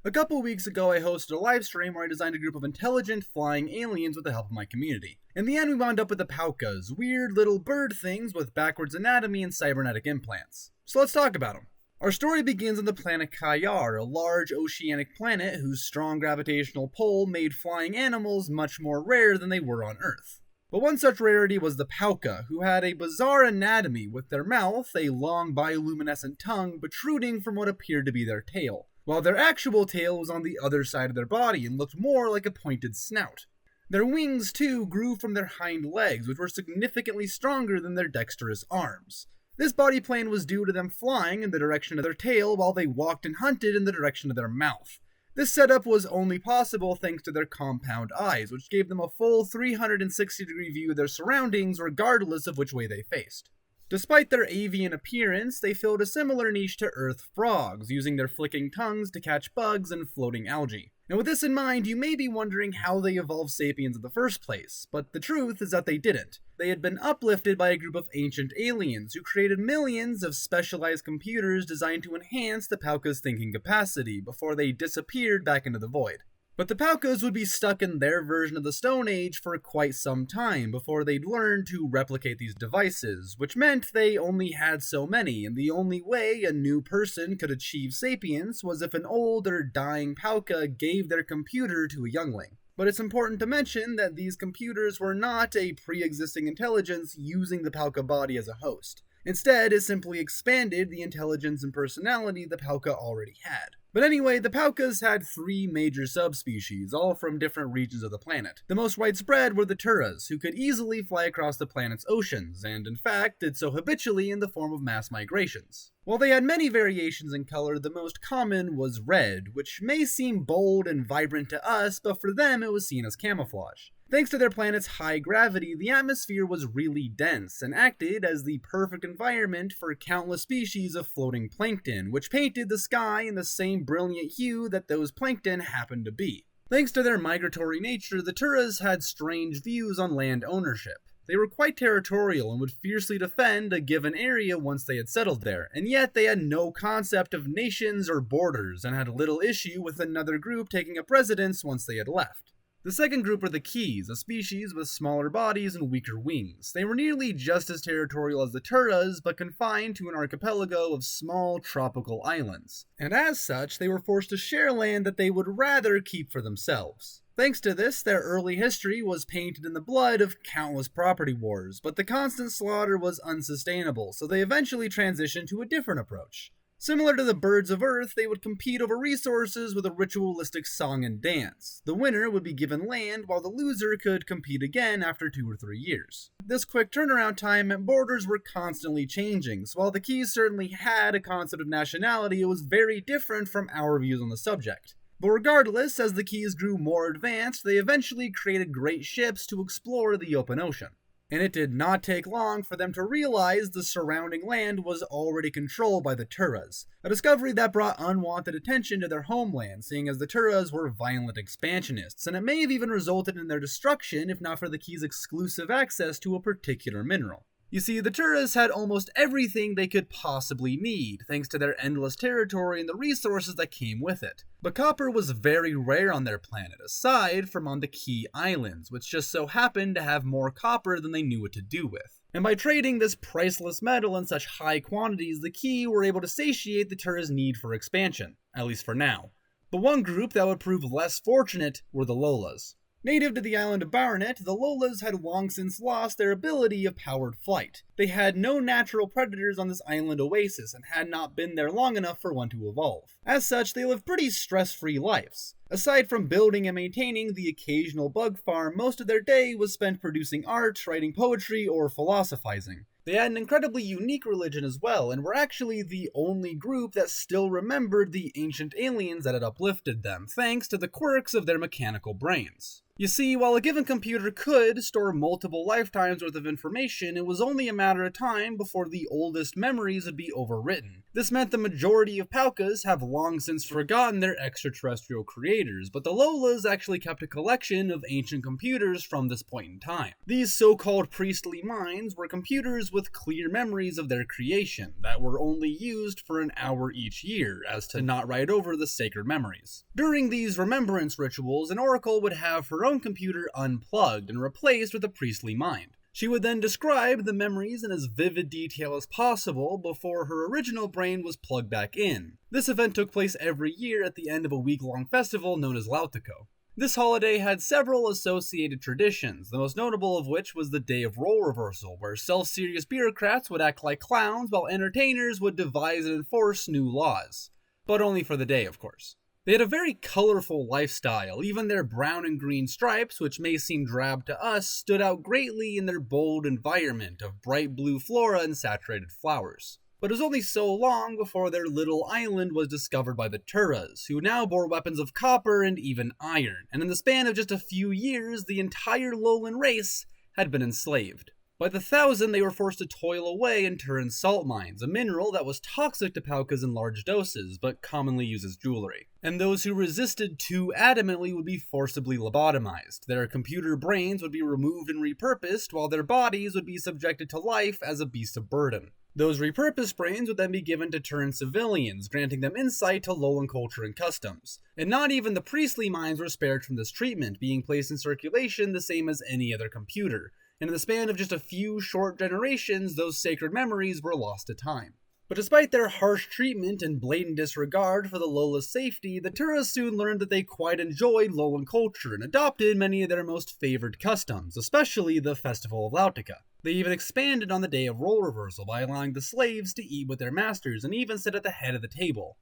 A couple weeks ago, I hosted a live stream where I designed a group of intelligent flying aliens with the help of my community. In the end, we wound up with the Paukas, weird little bird things with backwards anatomy and cybernetic implants. So let's talk about them. Our story begins on the planet Kayar, a large oceanic planet whose strong gravitational pull made flying animals much more rare than they were on Earth. But one such rarity was the Pauka, who had a bizarre anatomy with their mouth, a long bioluminescent tongue protruding from what appeared to be their tail, while their actual tail was on the other side of their body and looked more like a pointed snout. Their wings, too, grew from their hind legs, which were significantly stronger than their dexterous arms. This body plan was due to them flying in the direction of their tail while they walked and hunted in the direction of their mouth. This setup was only possible thanks to their compound eyes, which gave them a full 360-degree view of their surroundings regardless of which way they faced. Despite their avian appearance, they filled a similar niche to Earth frogs, using their flicking tongues to catch bugs and floating algae. Now with this in mind, you may be wondering how they evolved sapiens in the first place, but the truth is that they didn't. They had been uplifted by a group of ancient aliens who created millions of specialized computers designed to enhance the Pauka's thinking capacity before they disappeared back into the void. But the Paukas would be stuck in their version of the Stone Age for quite some time before they'd learn to replicate these devices, which meant they only had so many, and the only way a new person could achieve sapience was if an old or dying Pauka gave their computer to a youngling. But it's important to mention that these computers were not a pre-existing intelligence using the Pauka body as a host. Instead, it simply expanded the intelligence and personality the Pauka already had. But anyway, the Paukas had three major subspecies, all from different regions of the planet. The most widespread were the Turras, who could easily fly across the planet's oceans, and in fact did so habitually in the form of mass migrations. While they had many variations in color, the most common was red, which may seem bold and vibrant to us, but for them it was seen as camouflage. Thanks to their planet's high gravity, the atmosphere was really dense and acted as the perfect environment for countless species of floating plankton, which painted the sky in the same brilliant hue that those plankton happened to be. Thanks to their migratory nature, the Turras had strange views on land ownership. They were quite territorial and would fiercely defend a given area once they had settled there, and yet they had no concept of nations or borders and had little issue with another group taking up residence once they had left. The second group were the Cies, a species with smaller bodies and weaker wings. They were nearly just as territorial as the Turras, but confined to an archipelago of small tropical islands. And as such, they were forced to share land that they would rather keep for themselves. Thanks to this, their early history was painted in the blood of countless property wars, but the constant slaughter was unsustainable, so they eventually transitioned to a different approach. Similar to the birds of Earth, they would compete over resources with a ritualistic song and dance. The winner would be given land, while the loser could compete again after 2 or 3 years. This quick turnaround time meant borders were constantly changing, so while the Cies certainly had a concept of nationality, it was very different from our views on the subject. But regardless, as the Cies grew more advanced, they eventually created great ships to explore the open ocean. And it did not take long for them to realize the surrounding land was already controlled by the Turras, a discovery that brought unwanted attention to their homeland, seeing as the Turras were violent expansionists, and it may have even resulted in their destruction if not for the Cies' exclusive access to a particular mineral. You see, the Turras had almost everything they could possibly need, thanks to their endless territory and the resources that came with it. But copper was very rare on their planet, aside from on the Key Islands, which just so happened to have more copper than they knew what to do with. And by trading this priceless metal in such high quantities, the Key were able to satiate the Turras' need for expansion, at least for now. But one group that would prove less fortunate were the Lolas. Native to the island of Baronet, the Lolas had long since lost their ability of powered flight. They had no natural predators on this island oasis and had not been there long enough for one to evolve. As such, they lived pretty stress-free lives. Aside from building and maintaining the occasional bug farm, most of their day was spent producing art, writing poetry, or philosophizing. They had an incredibly unique religion as well, and were actually the only group that still remembered the ancient aliens that had uplifted them, thanks to the quirks of their mechanical brains. You see, while a given computer could store multiple lifetimes worth of information, it was only a matter of time before the oldest memories would be overwritten. This meant the majority of Paukas have long since forgotten their extraterrestrial creators, but the Lolas actually kept a collection of ancient computers from this point in time. These so-called priestly minds were computers with clear memories of their creation that were only used for an hour each year, as to not write over the sacred memories. During these remembrance rituals, an oracle would have her own computer unplugged and replaced with a priestly mind. She would then describe the memories in as vivid detail as possible before her original brain was plugged back in. This event took place every year at the end of a week-long festival known as Lautiko. This holiday had several associated traditions, the most notable of which was the Day of Role Reversal, where self-serious bureaucrats would act like clowns while entertainers would devise and enforce new laws. But only for the day, of course. They had a very colorful lifestyle. Even their brown and green stripes, which may seem drab to us, stood out greatly in their bold environment of bright blue flora and saturated flowers. But it was only so long before their little island was discovered by the Turras, who now bore weapons of copper and even iron, and in the span of just a few years, the entire Lolan race had been enslaved. By the 1,000, they were forced to toil away in Turran salt mines, a mineral that was toxic to Paukas in large doses, but commonly used as jewelry. And those who resisted too adamantly would be forcibly lobotomized. Their computer brains would be removed and repurposed, while their bodies would be subjected to life as a beast of burden. Those repurposed brains would then be given to Turran civilians, granting them insight to Lolan culture and customs. And not even the priestly minds were spared from this treatment, being placed in circulation the same as any other computer. And in the span of just a few short generations, those sacred memories were lost to time. But despite their harsh treatment and blatant disregard for the Lola's safety, the Turras soon learned that they quite enjoyed Lolan culture and adopted many of their most favored customs, especially the Festival of Lautiko. They even expanded on the Day of Role Reversal by allowing the slaves to eat with their masters and even sit at the head of the table.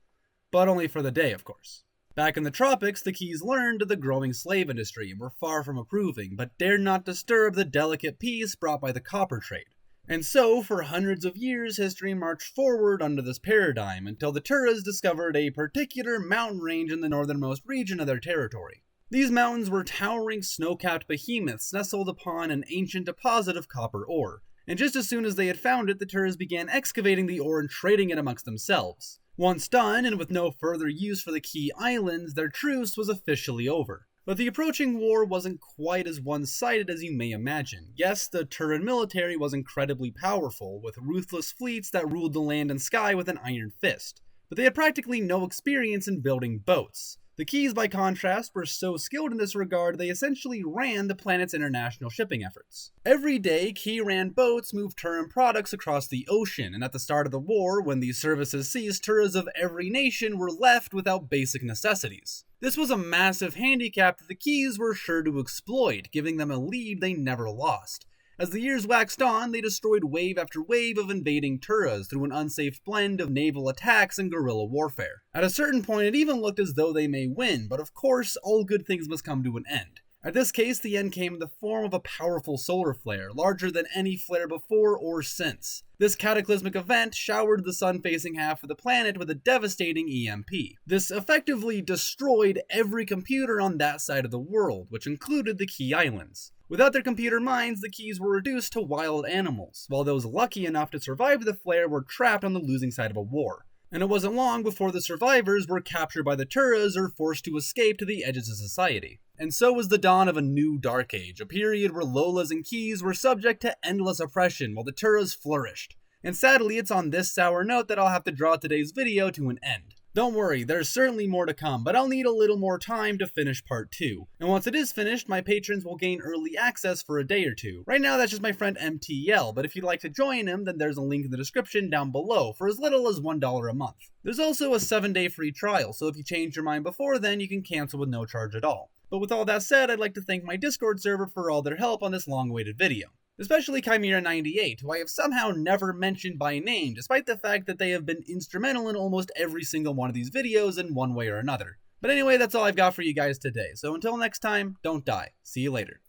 But only for the day, of course. Back in the tropics, the Cies learned of the growing slave industry and were far from approving, but dared not disturb the delicate peace brought by the copper trade. And so, for hundreds of years, history marched forward under this paradigm until the Turras discovered a particular mountain range in the northernmost region of their territory. These mountains were towering snow-capped behemoths nestled upon an ancient deposit of copper ore, and just as soon as they had found it, the Turras began excavating the ore and trading it amongst themselves. Once done, and with no further use for the key islands, their truce was officially over. But the approaching war wasn't quite as one-sided as you may imagine. Yes, the Turran military was incredibly powerful, with ruthless fleets that ruled the land and sky with an iron fist. But they had practically no experience in building boats. The Cies, by contrast, were so skilled in this regard, they essentially ran the planet's international shipping efforts. Every day, Key-ran boats moved Turran products across the ocean, and at the start of the war, when these services ceased, Turras of every nation were left without basic necessities. This was a massive handicap that the Cies were sure to exploit, giving them a lead they never lost. As the years waxed on, they destroyed wave after wave of invading Turras through an unsafe blend of naval attacks and guerrilla warfare. At a certain point, it even looked as though they may win, but of course, all good things must come to an end. At this case, the end came in the form of a powerful solar flare, larger than any flare before or since. This cataclysmic event showered the sun-facing half of the planet with a devastating EMP. This effectively destroyed every computer on that side of the world, which included the Key Islands. Without their computer minds, the Keys were reduced to wild animals, while those lucky enough to survive the flare were trapped on the losing side of a war. And it wasn't long before the survivors were captured by the Turras or forced to escape to the edges of society. And so was the dawn of a new dark age, a period where Lolas and Keys were subject to endless oppression while the Turras flourished. And sadly, it's on this sour note that I'll have to draw today's video to an end. Don't worry, there's certainly more to come, but I'll need a little more time to finish part 2. And once it is finished, my patrons will gain early access for a day or two. Right now, that's just my friend MTL, but if you'd like to join him, then there's a link in the description down below for as little as $1 a month. There's also a 7-day free trial, so if you change your mind before then, you can cancel with no charge at all. But with all that said, I'd like to thank my Discord server for all their help on this long-awaited video. Especially Chimera98, who I have somehow never mentioned by name, despite the fact that they have been instrumental in almost every single one of these videos in one way or another. But anyway, that's all I've got for you guys today, so until next time, don't die. See you later.